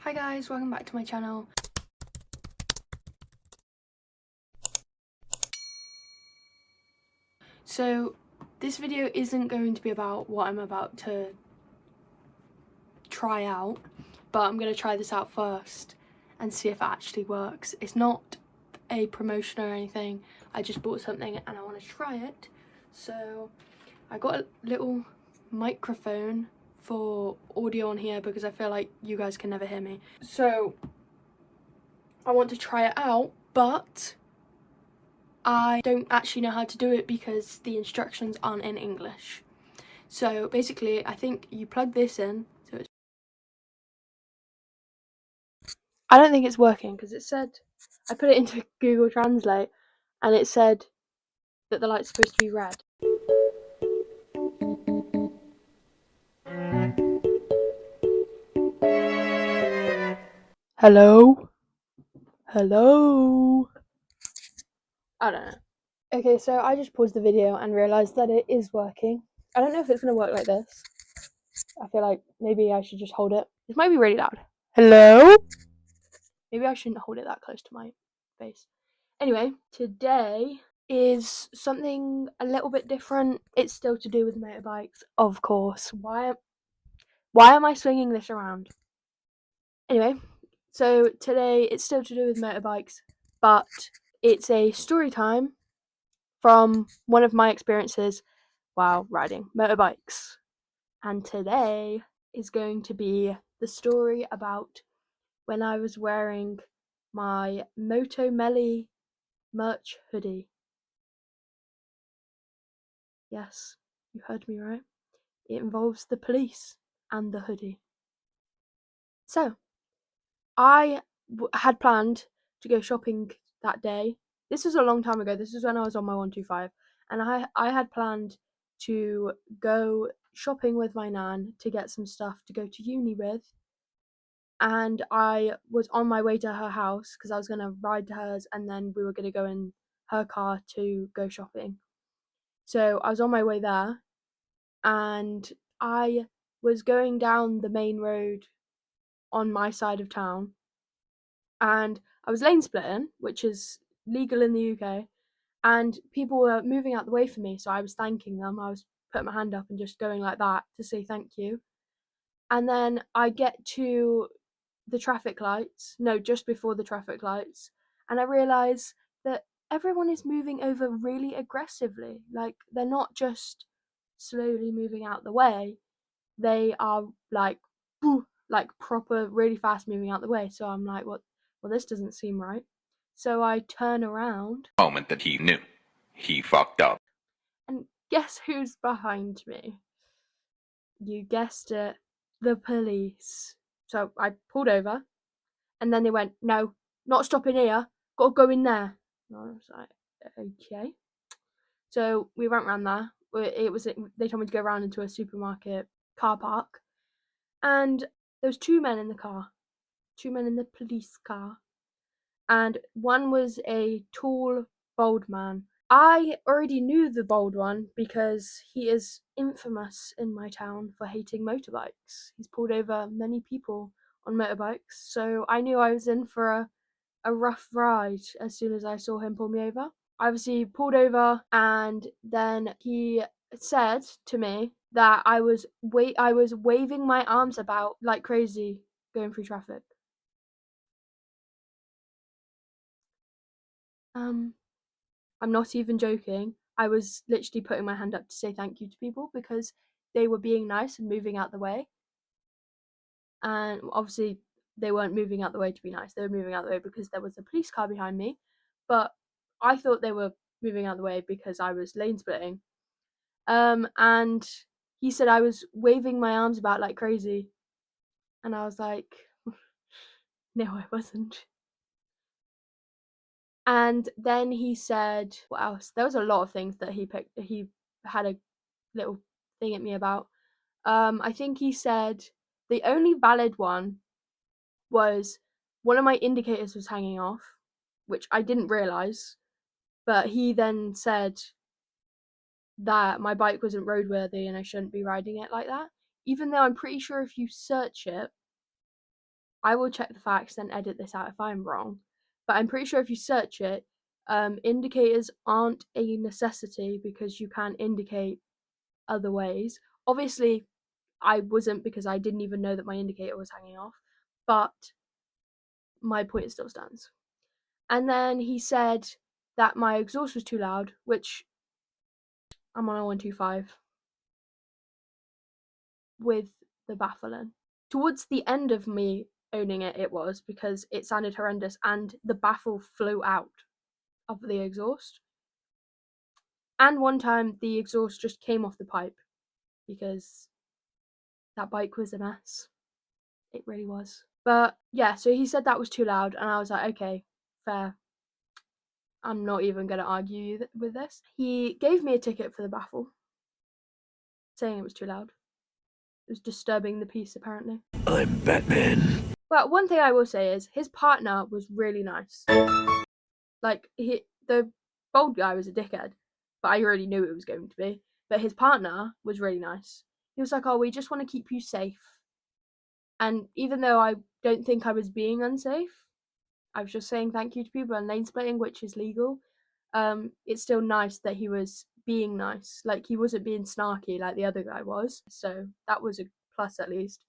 Hi guys, welcome back to my channel. So this video isn't going to be about what I'm about to try out, but I'm going to try this out first and see if it actually works. It's not a promotion or anything, I just bought something and I want to try it. So I got a little microphone for audio on here because I feel like you guys can never hear me. So I want to try it out, but I don't actually know how to do it because the instructions aren't in English. So basically, I think you plug this in. I don't think it's working because it said, I put it into Google Translate and it said that the light's supposed to be red. Hello? Hello? I don't know. Okay, so I just paused the video and realised that it is working. I don't know if it's going to work like this. I feel like maybe I should just hold it. This might be really loud. Hello? Maybe I shouldn't hold it that close to my face. Anyway, today is something a little bit different. It's still to do with motorbikes, of course. Why am I swinging this around? Anyway, so today it's still to do with motorbikes, but it's a story time from one of my experiences while riding motorbikes. And today is going to be the story about when I was wearing my Moto Melly merch hoodie. Yes, you heard me right. It involves the police and the hoodie. So, I had planned to go shopping that day. This was a long time ago. This was when I was on my 125, and I had planned to go shopping with my nan to get some stuff to go to uni with. And I was on my way to her house because I was going to ride to hers and then we were going to go in her car to go shopping. So I was on my way there and I was going down the main road on my side of town and I was lane splitting, which is legal in the UK, and people were moving out the way for me, so I was thanking them. I was putting my hand up and just going like that to say thank you. And then I get to the traffic lights, no, just before the traffic lights, and I realise that everyone is moving over really aggressively. Like, they're not just slowly moving out the way, they are like, like proper, really fast moving out the way. So I'm like, what? Well, this doesn't seem right. So I turn around. Moment that he knew he fucked up. And guess who's behind me? You guessed it, the police. So I pulled over, and then they went, "No, not stopping here. Got to go in there." And I was like, "Okay." So we went round there. They told me to go around into a supermarket car park, and there was two men in the car, two men in the police car, and one was a tall, bold man. I already knew the bold one because he is infamous in my town for hating motorbikes. He's pulled over many people on motorbikes, so I knew I was in for a rough ride as soon as I saw him pull me over. I obviously pulled over and then he said to me that I was waving my arms about like crazy going through traffic. I'm not even joking. I was literally putting my hand up to say thank you to people because they were being nice and moving out the way. And obviously, they weren't moving out the way to be nice. They were moving out the way because there was a police car behind me. But I thought they were moving out the way because I was lane splitting. And he said I was waving my arms about like crazy. And I was like, no, I wasn't. And then he said, what else? There was a lot of things that he picked. He had a little thing at me about. I think he said the only valid one was one of my indicators was hanging off, which I didn't realize. But he then said that my bike wasn't roadworthy and I shouldn't be riding it like that. Even though I'm pretty sure if you search it, I will check the facts and edit this out if I'm wrong, but I'm pretty sure if you search it, indicators aren't a necessity because you can indicate other ways. Obviously, I wasn't because I didn't even know that my indicator was hanging off, but my point still stands. And then he said that my exhaust was too loud, which I'm on a 125 with the baffling. Towards the end of me owning it, it was because it sounded horrendous and the baffle flew out of the exhaust. And one time the exhaust just came off the pipe because that bike was a mess. It really was. But yeah, so he said that was too loud, and I was like, okay, fair. I'm not even going to argue with this. He gave me a ticket for the baffle, saying it was too loud. It was disturbing the peace, apparently. I'm Batman. But one thing I will say is his partner was really nice. Like, the bald guy was a dickhead, but I already knew it was going to be. But his partner was really nice. He was like, oh, we just want to keep you safe. And even though I don't think I was being unsafe, I was just saying thank you to people and lane splitting, which is legal. It's still nice that he was being nice. Like, he wasn't being snarky like the other guy was. So that was a plus at least.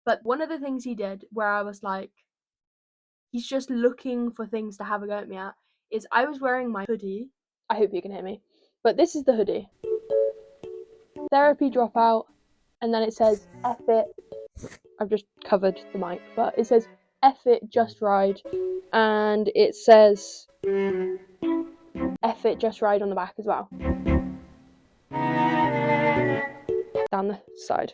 But one of the things he did where I was like, he's just looking for things to have a go at me at, is I was wearing my hoodie. I hope you can hear me. But this is the hoodie. Therapy dropout. And then it says, F it. I've just covered the mic, but it says, F it, just ride. And it says, F it, just ride on the back as well. Down the side.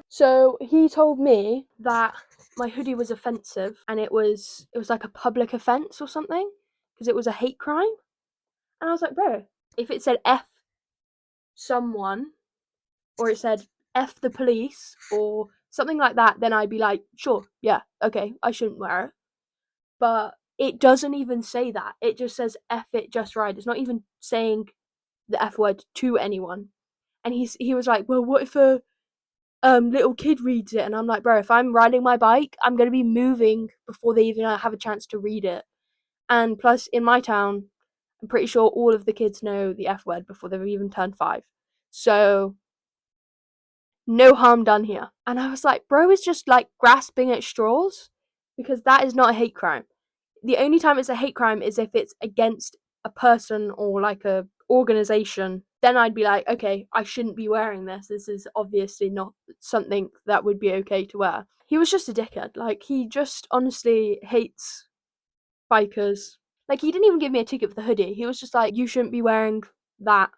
So he told me that my hoodie was offensive and it was like a public offence or something because it was a hate crime. And I was like, bro, if it said F someone or it said F the police or something like that, then I'd be like, sure, yeah, okay, I shouldn't wear it. But it doesn't even say that. It just says F it, just ride. It's not even saying the F word to anyone. And he was like, well, what if a little kid reads it? And I'm like, bro, if I'm riding my bike, I'm going to be moving before they even have a chance to read it. And plus, in my town, I'm pretty sure all of the kids know the F word before they've even turned 5. So, no harm done here. And I was like, bro is just like grasping at straws because that is not a hate crime. The only time it's a hate crime is if it's against a person or like a organization. Then I'd be like, okay, I shouldn't be wearing this. This is obviously not something that would be okay to wear. He was just a dickhead. Like, he just honestly hates bikers. Like, he didn't even give me a ticket for the hoodie. He was just like, you shouldn't be wearing that.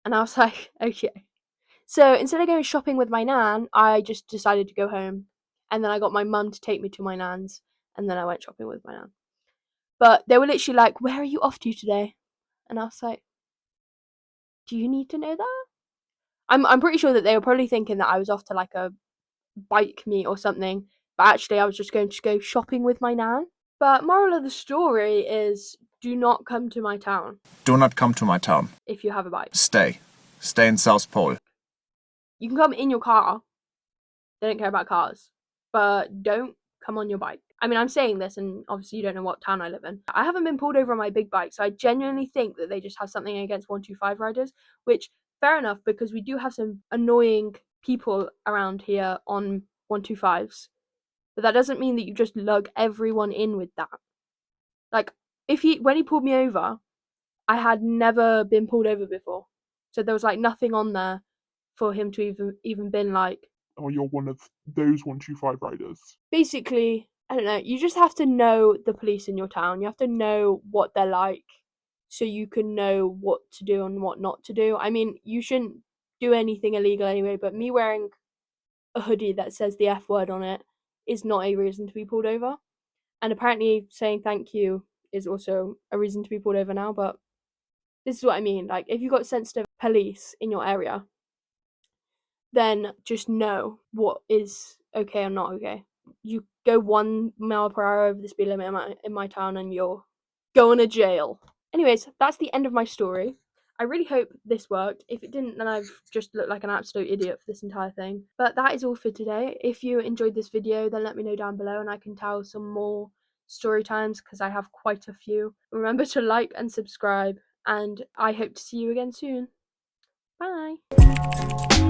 And I was like, okay. So instead of going shopping with my nan, I just decided to go home. And then I got my mum to take me to my nan's. And then I went shopping with my nan. But they were literally like, where are you off to today? And I was like, do you need to know that? I'm pretty sure that they were probably thinking that I was off to like a bike meet or something. But actually, I was just going to go shopping with my nan. But moral of the story is, do not come to my town. Do not come to my town. If you have a bike. Stay. Stay in South Pole. You can come in your car. They don't care about cars. But don't come on your bike. I mean, I'm saying this, and obviously you don't know what town I live in. I haven't been pulled over on my big bike, so I genuinely think that they just have something against 125 riders, which, fair enough, because we do have some annoying people around here on 125s. But that doesn't mean that you just lug everyone in with that. Like, when he pulled me over, I had never been pulled over before. So there was, like, nothing on there for him to even been like, oh, you're one of those 125 riders. Basically, I don't know, you just have to know the police in your town. You have to know what they're like so you can know what to do and what not to do. I mean, you shouldn't do anything illegal anyway, but me wearing a hoodie that says the F word on it is not a reason to be pulled over. And apparently saying thank you is also a reason to be pulled over now, but this is what I mean. Like, if you've got sensitive police in your area, then just know what is okay or not okay. You go 1 mile per hour over the speed limit in my town and you're going to jail. Anyways, that's the end of my story. I really hope this worked. If it didn't, then I've just looked like an absolute idiot for this entire thing. But that is all for today. If you enjoyed this video, then let me know down below and I can tell some more story times because I have quite a few. Remember to like and subscribe, and I hope to see you again soon. Bye!